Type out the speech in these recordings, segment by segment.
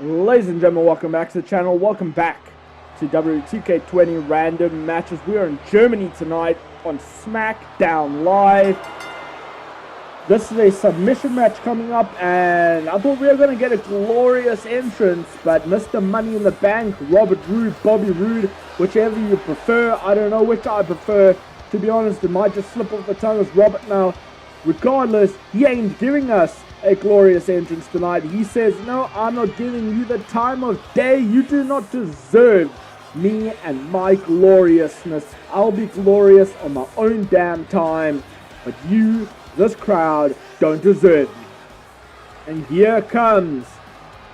Ladies and gentlemen, welcome back to the channel. Welcome back to WWE 2K20 random matches. We are in Germany tonight on Smackdown Live. This is a submission match coming up, and I thought we were going to get a glorious entrance, but Mr. Money in the Bank, Robert Roode, Bobby Roode, whichever you prefer. I don't know which I prefer. To be honest, it might just slip off the tongue as Robert now. Regardless, he ain't giving us a glorious entrance tonight. He says, no, I'm not giving you the time of day. You do not deserve me and my gloriousness. I'll be glorious on my own damn time, but you, this crowd, don't deserve me. And here comes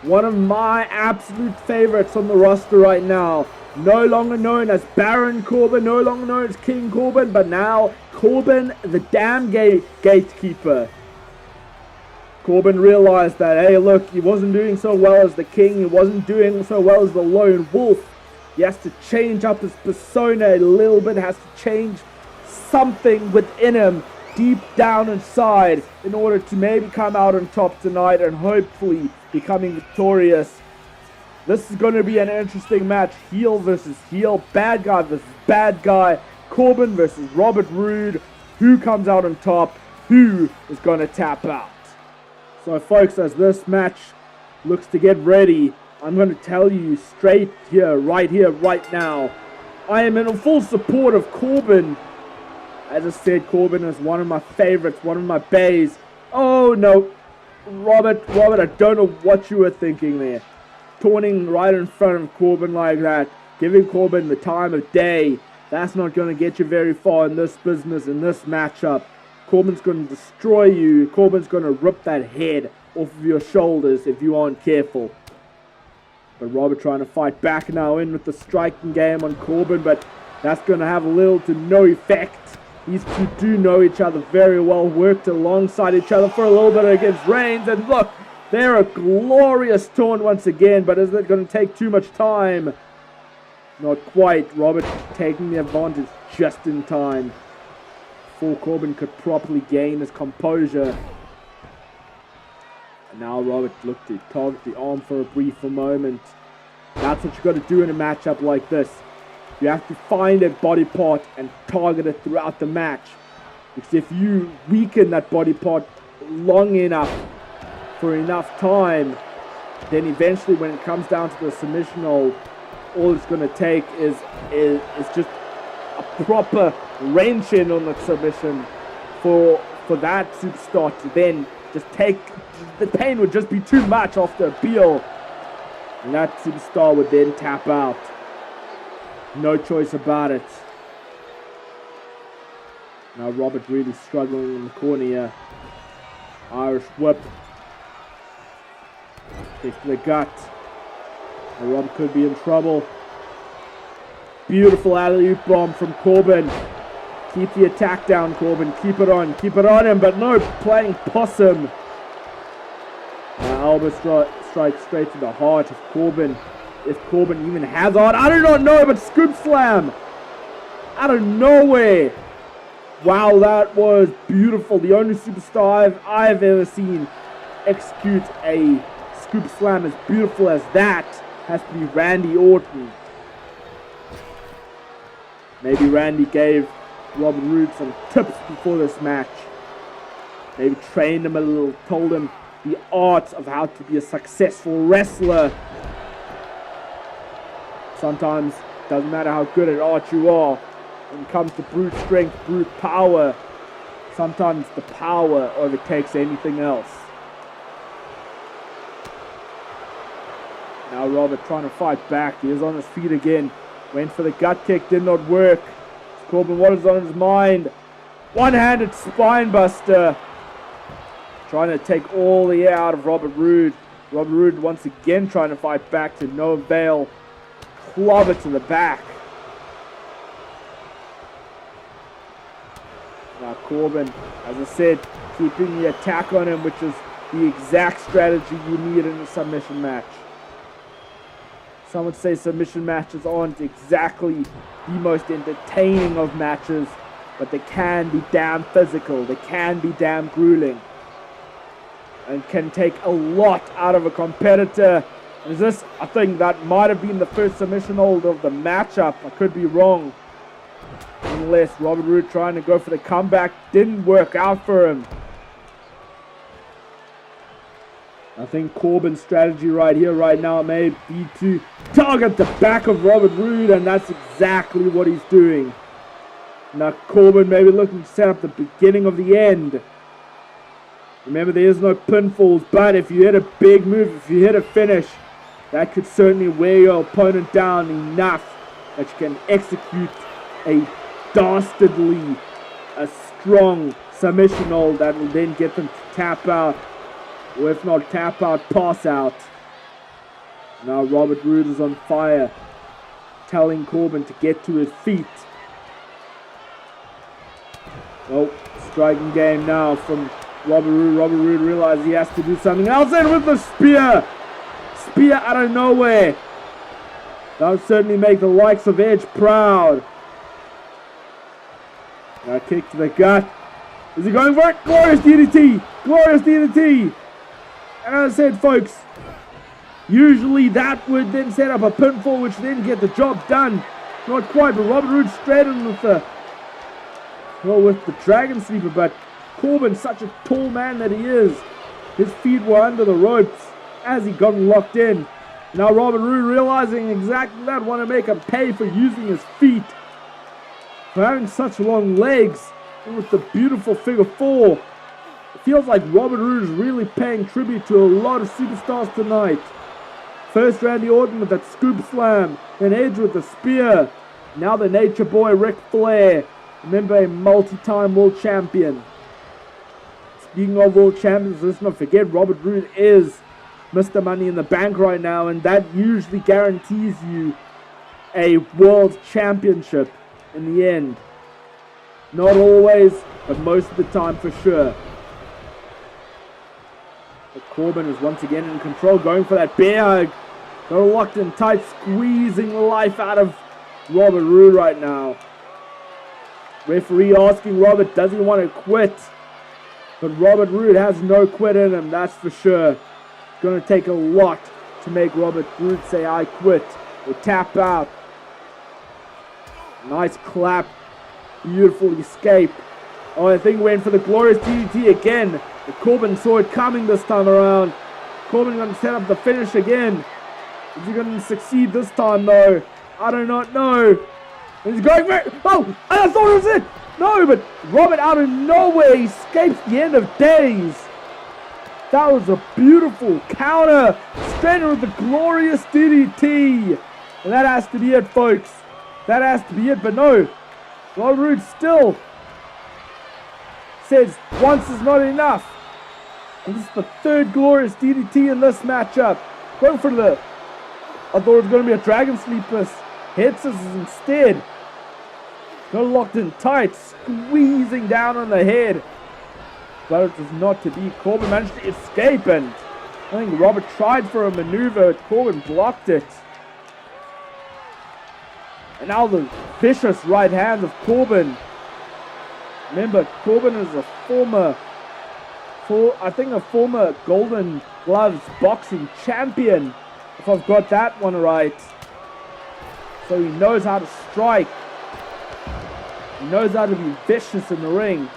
one of my absolute favorites on the roster right now. No longer known as Baron Corbin, no longer known as King Corbin, but now Corbin, the damn gatekeeper. Corbin realized that, hey, look, he wasn't doing so well as the King. He wasn't doing so well as the Lone Wolf. He has to change up his persona a little bit, has to change something within him, deep down inside, in order to maybe come out on top tonight and hopefully becoming victorious. This is going to be an interesting match. Heel versus heel, bad guy versus bad guy. Corbin versus Robert Roode. Who comes out on top? Who is going to tap out? So folks, as this match looks to get ready, I'm going to tell you straight here, right now. I am in full support of Corbin. As I said, Corbin is one of my favorites, one of my bays. Oh no, Robert, I don't know what you were thinking there. Taunting right in front of Corbin like that, giving Corbin the time of day. That's not going to get you very far in this business, in this matchup. Corbin's going to destroy you. Corbin's going to rip that head off of your shoulders if you aren't careful. But Robert trying to fight back now in with the striking game on Corbin, but that's going to have little to no effect. These two do know each other very well, worked alongside each other for a little bit against Reigns, and look, they're a glorious taunt once again, but is it going to take too much time? Not quite. Robert taking the advantage just in time before Corbin could properly gain his composure. And now Robert looked to target the arm for a brief moment. That's what you got to do in a matchup like this. You have to find a body part and target it throughout the match. Because if you weaken that body part long enough, for enough time, then eventually when it comes down to the submission hold, all it's going to take is just a proper wrench in on the submission for that superstar to then just take. The pain would just be too much after a peel, and that superstar would then tap out. No choice about it. Now Robert really struggling in the corner here. Irish whip. Kick to the gut. And Robert could be in trouble. Beautiful alley-oop bomb from Corbin. Keep the attack down, Corbin. Keep it on him, but no, playing possum. Elbow strike straight to the heart of Corbin. If Corbin even has heart, I do not know, but scoop slam out of nowhere. Wow, that was beautiful. The only superstar I've ever seen execute a scoop slam as beautiful as that has to be Randy Orton. Maybe Randy gave Robert Roode some tips before this match. Maybe trained him a little, told him the art of how to be a successful wrestler. Sometimes it doesn't matter how good at art you are. When it comes to brute strength, brute power, sometimes the power overtakes anything else. Now Robert trying to fight back. He is on his feet again. Went for the gut kick, did not work. Corbin, what is on his mind? One-handed spine buster. Trying to take all the air out of Robert Roode. Robert Roode once again trying to fight back to no avail. Clobber to the back. Now Corbin, as I said, keeping the attack on him, which is the exact strategy you need in a submission match. Some would say submission matches aren't exactly the most entertaining of matches, but they can be damn physical, they can be damn grueling, and can take a lot out of a competitor Is this? I think that might have been the first submission hold of the matchup. I could be wrong. Nonetheless, Robert Roode trying to go for the comeback. Didn't work out for him. I think Corbin's strategy right here, right now, may be to target the back of Robert Roode, and that's exactly what he's doing. Now Corbin maybe looking to set up the beginning of the end. Remember, there is no pinfalls, but if you hit a big move, if you hit a finish, that could certainly wear your opponent down enough that you can execute a dastardly, a strong submission hold that will then get them to tap out, or if not tap out, pass out. Now Robert Roode is on fire, telling Corbin to get to his feet. Oh, striking game now from Robert Roode. Robert Roode realizes he has to do something else, and with the spear! Spear out of nowhere. That would certainly make the likes of Edge proud. Now kick to the gut. Is he going for it? Glorious DDT! Glorious DDT! And as I said, folks, usually that would then set up a pinfall, which then get the job done. Not quite, but Robert Roode straight in with the Dragon Sleeper, but Corbin, such a tall man that he is, his feet were under the ropes as he got locked in. Now Robert Roode, realizing exactly that, want to make him pay for using his feet, for having such long legs, and with the beautiful figure four. It feels like Robert Roode is really paying tribute to a lot of superstars tonight. First Randy Orton with that scoop slam, then Edge with the spear, now the Nature Boy Ric Flair. Remember, a multi-time world champion. Speaking of world champions, let's not forget Robert Roode is Mr. Money in the Bank right now, and that usually guarantees you a world championship in the end. Not always, but most of the time for sure. But Corbin is once again in control, going for that bear hug. Got locked in tight, squeezing the life out of Robert Roode right now. Referee asking Robert, does he want to quit? But Robert Roode has no quit in him, that's for sure. It's going to take a lot to make Robert Roode say, I quit, or tap out. Nice clap. Beautiful escape. Oh, I think went for the glorious DDT again. But Corbin saw it coming this time around. Corbin going to set up the finish again. Is he going to succeed this time though? I do not know. He's going for it. Oh, I thought it was it. No, but Robert out of nowhere escapes the end of days. That was a beautiful counter. Straight in with the glorious DDT. And that has to be it, folks. That has to be it, but no. Robert Roode still says once is not enough. And this is the third glorious DDT in this matchup. Going for the... I thought it was going to be a Dragon Sleeper. Head scissors instead. Got locked in tight, squeezing down on the head. But it was not to be. Corbin managed to escape, and I think Robert tried for a maneuver, but Corbin blocked it. And now the vicious right hand of Corbin. Remember, Corbin is a former Golden Gloves boxing champion, if I've got that one right. So he knows how to strike. He knows how to be vicious in the ring.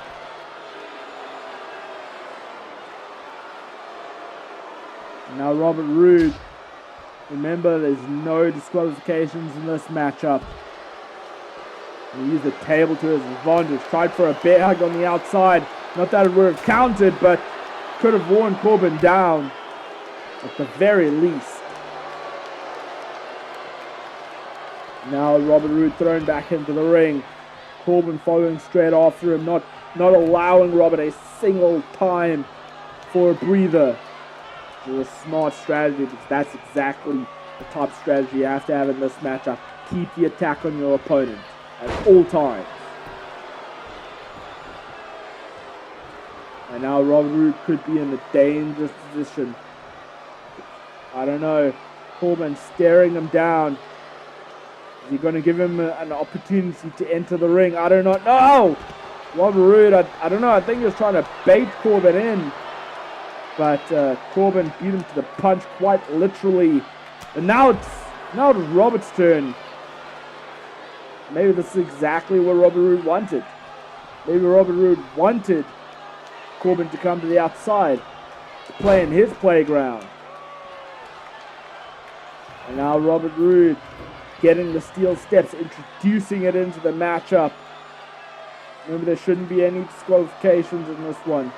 Now Robert Roode. Remember, there's no disqualifications in this matchup. He used the table to his advantage. Tried for a bear hug on the outside. Not that it would have counted, but could have worn Corbin down at the very least. Now Robert Roode thrown back into the ring. Corbin following straight after him, not allowing Robert a single time for a breather. It was a smart strategy, because that's exactly the type of strategy you have to have in this matchup. Keep the attack on your opponent at all times. And now Robert Roode could be in a dangerous position. I don't know. Corbin staring him down. Is he going to give him an opportunity to enter the ring? I do not know. Robert Roode, I don't know. I think he was trying to bait Corbin in. But Corbin beat him to the punch quite literally And now it's Robert's turn. Maybe this is exactly what Robert Roode wanted. Maybe Robert Roode wanted Corbin to come to the outside, to play in his playground. And now Robert Roode getting the steel steps, introducing it into the matchup. Remember, there shouldn't be any disqualifications in this one.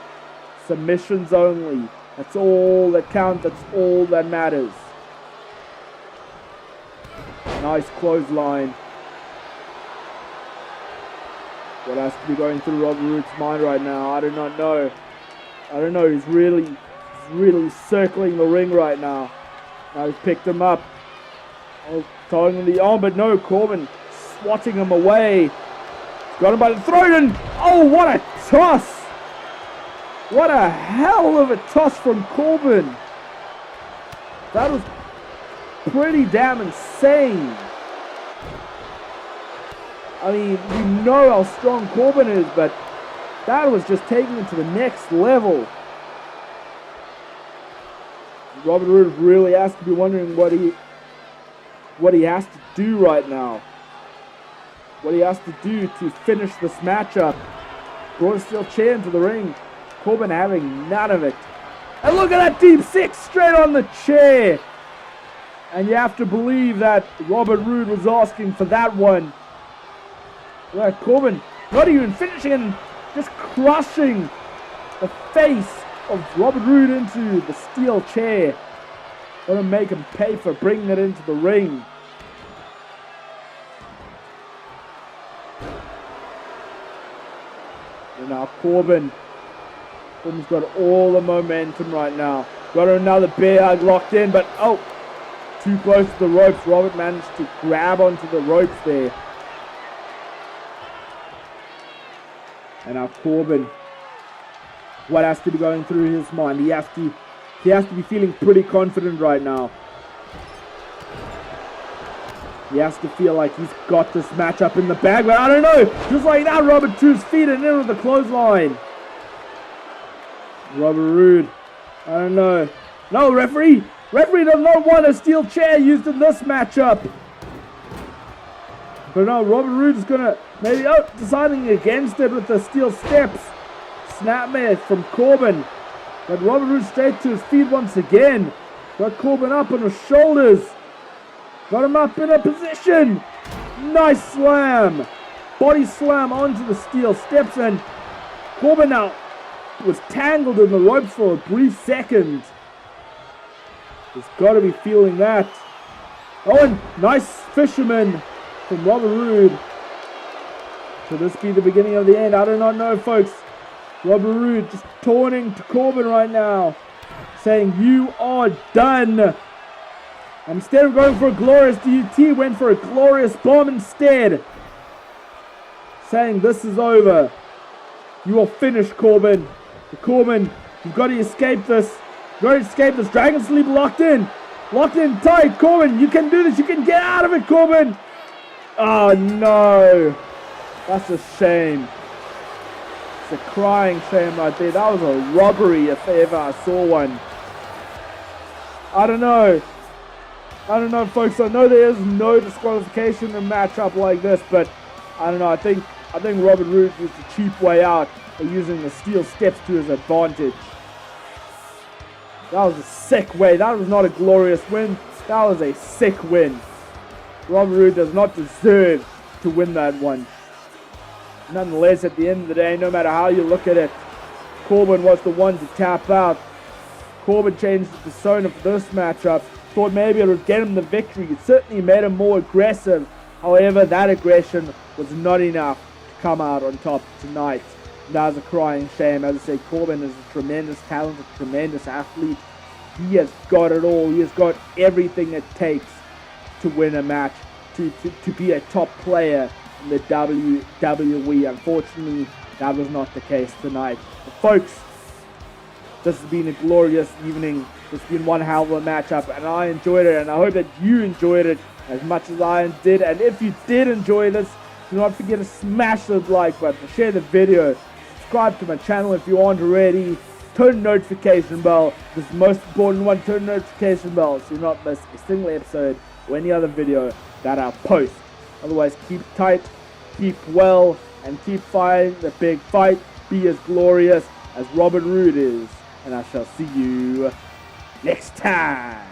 Submissions only. That's all that counts. That's all that matters. Nice clothesline. What has to be going through Robert Roode's mind right now? I do not know. I don't know. He's really circling the ring right now. Now he's picked him up. Oh, throwing him the arm, but no, Corbin swatting him away. Got him by the throat, and oh, what a toss! What a hell of a toss from Corbin. That was pretty damn insane. I mean, we know how strong Corbin is, but that was just taking it to the next level. Robert Roode really has to be wondering what he has to do right now. What he has to do to finish this matchup. Brought a steel chair into the ring. Corbin having none of it. And look at that deep six straight on the chair. And you have to believe that Robert Roode was asking for that one. Look at Corbin not even finishing and just crushing the face of Robert Roode into the steel chair. Gonna make him pay for bringing it into the ring. And now Corbin's got all the momentum right now. Got another bear hug locked in, but oh, too close to the ropes. Robert managed to grab onto the ropes there. And now Corbin, what has to be going through his mind? He has to be feeling pretty confident right now. He has to feel like he's got this matchup in the bag, but I don't know. Just like that, Robert to his feet and in with the clothesline. Robert Roode, I don't know. No, referee does not want a steel chair used in this matchup. But no, Robert Roode is gonna maybe deciding against it with the steel steps. Snapmare from Corbin. But Robert Roode straight to his feet once again. Got Corbin up on his shoulders. Got him up in a position. Nice slam. Body slam onto the steel steps, and Corbin now was tangled in the ropes for a brief second. He's got to be feeling that. Oh, and nice fisherman from Robert Roode. Could this be the beginning of the end? I do not know, folks. Robert Roode just taunting to Corbin right now, saying, "You are done." Instead of going for a glorious DDT, went for a glorious bomb instead. Saying, "This is over. You are finished, Corbin. Corbin, you've got to escape this. You've got to escape this. Dragon Sleep locked in. Locked in tight. Corbin, you can do this. You can get out of it, Corbin." Oh, no. That's a shame. It's a crying shame right there. That was a robbery if ever I saw one. I don't know, folks. I know there is no disqualification in a matchup like this, but I don't know. I think Robert Roode used a cheap way out by using the steel steps to his advantage. That was a sick way. That was not a glorious win. That was a sick win. Robert Roode does not deserve to win that one. Nonetheless, at the end of the day, no matter how you look at it, Corbin was the one to tap out. Corbin changed the persona for this matchup. Thought maybe it would get him the victory. It certainly made him more aggressive. However, that aggression was not enough to come out on top tonight. That was a crying shame. As I say, Corbin is a tremendous talent, a tremendous athlete. He has got it all. He has got everything it takes to win a match, to be a top player in the WWE. Unfortunately, that was not the case tonight. But folks, this has been a glorious evening. It's been one hell of a matchup, and I enjoyed it, and I hope that you enjoyed it as much as I did. And if you did enjoy this, do not forget to smash the like button, share the video, subscribe to my channel if you aren't already, turn notification bell. This is the most important one. Turn notification bell so you not miss a single episode or any other video that I post. Otherwise, keep tight, keep well, and keep fighting the big fight. Be as glorious as Robert Roode is. And I shall see you next time.